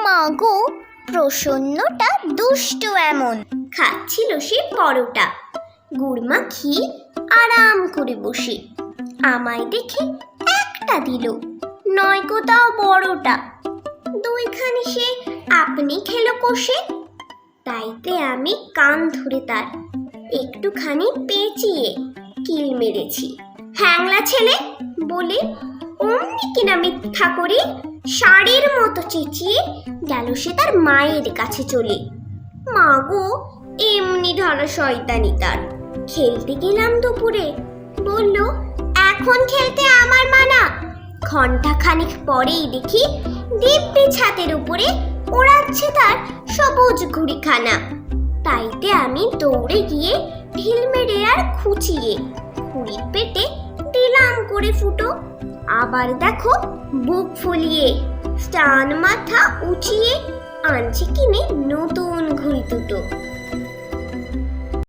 মাগো, প্রসন্নটা দুষ্ট এমন। খাচ্ছিল সে পরোটা, গুড় মাখিয়ে আরাম করে বসে। আমায় দেখে একটা দিল, নয়কো তাও বড়টা। দুইখানি সে আপনি খেলো কষে। তাইতে আমি কান ধরে তার একটুখানি পেঁচিয়ে কিল মেরেছি। হ্যাংলা ছেলে বলে অমনি কিনা মিথ্যা করে ষাঁড়ের মতো চেঁচিয়ে গেল সে তার মায়ের কাছে চলে। মা গো, এমনি ধরা শয়তানি তার। খেলতে গেলাম দুপুরে, বলল এখন খেলতে আমার মানা। ঘন্টা খানিক পরেই দেখি দিব্যি ছাতের উপরে ওড়াচ্ছে তার সবুজ ঘুড়িখানা। তাইতে আমি দৌড়ে গিয়ে ঢিল মেরে আর খুঁচিয়ে ঘুড়ির পেটে দিলাম করে ফুটো। আবার দেখো বুক ফুলিয়ে স্টান মাথা উঁচিয়ে আনছে কিনে নতুন ঘুড়ি দুটো।